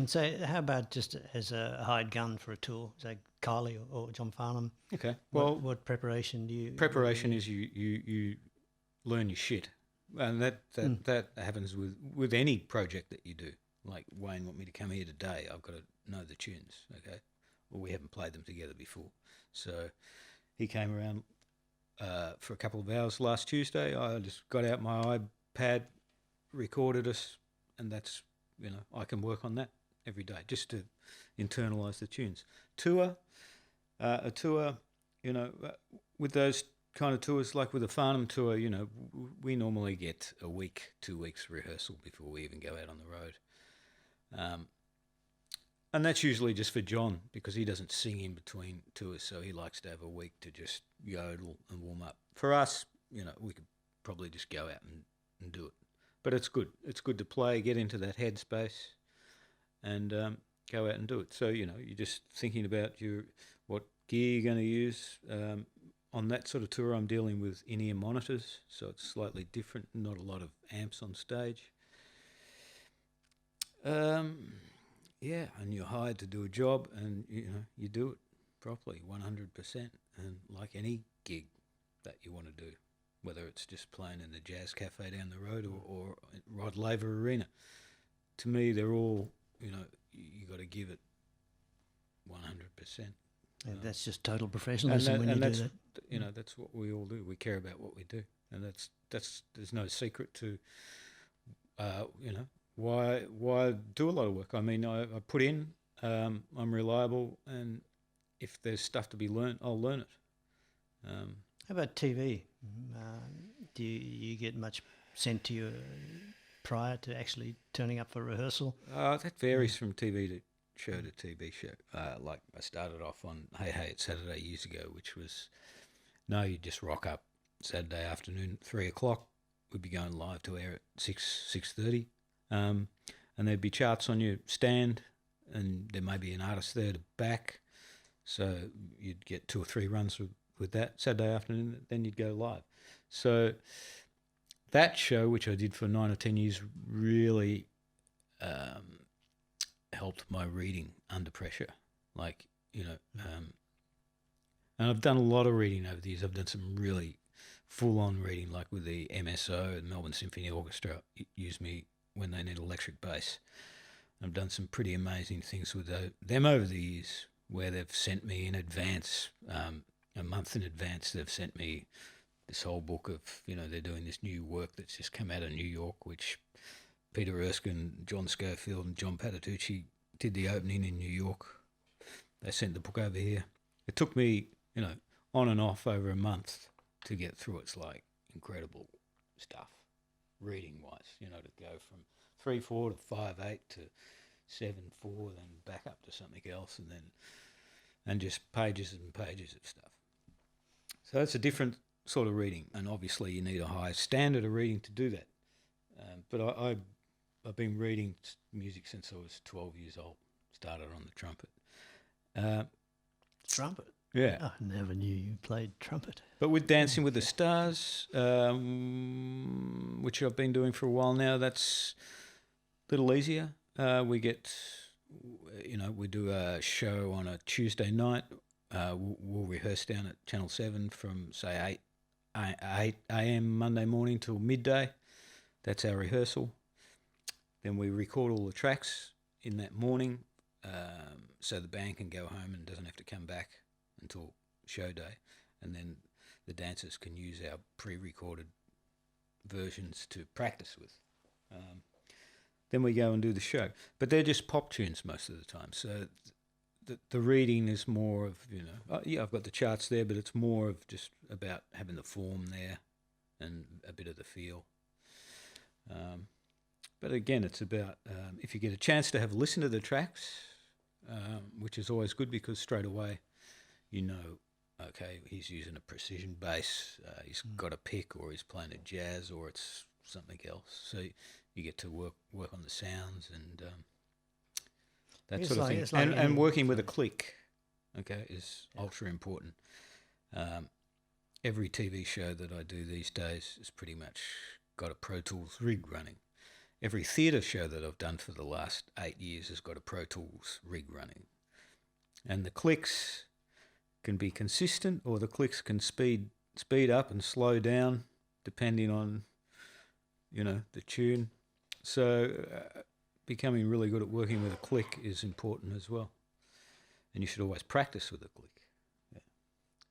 And so how about just as a hired gun for a tour, say Kylie or John Farnham? Okay. Well, what preparation do you... preparation is you learn your shit. And that happens with any project that you do. Like Wayne want me to come here today, I've got to know the tunes, okay? Well, we haven't played them together before. So he came around for a couple of hours last Tuesday. I just got out my iPad, recorded us, and that's, I can work on that every day just to internalise the tunes. A tour, with those kind of tours, like with a Farnham tour, we normally get a week, 2 weeks rehearsal before we even go out on the road. And that's usually just for John because he doesn't sing in between tours, so he likes to have a week to just yodel and warm up. For us, we could probably just go out and do it. But it's good. It's good to play, get into that headspace, and go out and do it. So, you're just thinking about what gear you're going to use. On that sort of tour, I'm dealing with in-ear monitors, so it's slightly different, not a lot of amps on stage. Yeah, and you're hired to do a job, and you do it properly, 100%, and like any gig that you want to do, whether it's just playing in the jazz cafe down the road or Rod Laver Arena. To me, they're all, you got to give it 100%. And that's just total professionalism when you do that. That's what we all do. We care about what we do, and that's there's no secret to, why I do a lot of work. I mean, I put in, I'm reliable, and if there's stuff to be learnt, I'll learn it. How about TV? Do you get much sent to you prior to actually turning up for rehearsal? That varies from TV show to TV show. Like I started off on Hey Hey It's Saturday years ago, which was, you just rock up Saturday afternoon, 3:00. We'd be going live to air at 6:30. And there'd be charts on your stand, and there may be an artist there to back. So you'd get 2 or 3 runs with that Saturday afternoon, then you'd go live. So that show, which I did for 9 or 10 years, really helped my reading under pressure. Like, and I've done a lot of reading over the years. I've done some really full-on reading, like with the MSO and Melbourne Symphony Orchestra use me when they need electric bass. I've done some pretty amazing things with them over the years, where they've sent me in advance, a month in advance, they've sent me this whole book of, they're doing this new work that's just come out of New York, which Peter Erskine, John Schofield and John Patitucci did the opening in New York. They sent the book over here. It took me, on and off over a month to get through. It's like incredible stuff, reading-wise, to go from 3/4 to 5/8 to 7/4, then back up to something else, and just pages and pages of stuff. So that's a different sort of reading, and obviously you need a high standard of reading to do that. But I've been reading music since I was 12 years old. Started on the trumpet. Trumpet? Yeah. I never knew you played trumpet. But with Dancing with the Stars, which I've been doing for a while now, that's a little easier. We do a show on a Tuesday night. We'll rehearse down at Channel 7 from, say, 8 a.m. Monday morning till midday. That's our rehearsal. Then we record all the tracks in that morning, so the band can go home and doesn't have to come back until show day. And then the dancers can use our pre-recorded versions to practice with. Then we go and do the show. But they're just pop tunes most of the time. So the reading is more of, I've got the charts there, but it's more of just about having the form there and a bit of the feel. But again, it's about, if you get a chance to have a listen to the tracks, which is always good because straight away, okay, he's using a precision bass, he's got a pick, or he's playing a jazz, or it's something else. So you get to work on the sounds and that sort of thing. And working with a click, okay, is ultra important. Every TV show that I do these days has pretty much got a Pro Tools rig running. every theatre show that I've done for the last 8 years has got a Pro Tools rig running. And the clicks can be consistent, or the clicks can speed up and slow down depending on, the tune. So becoming really good at working with a click is important as well. And you should always practice with a click.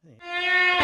Yeah.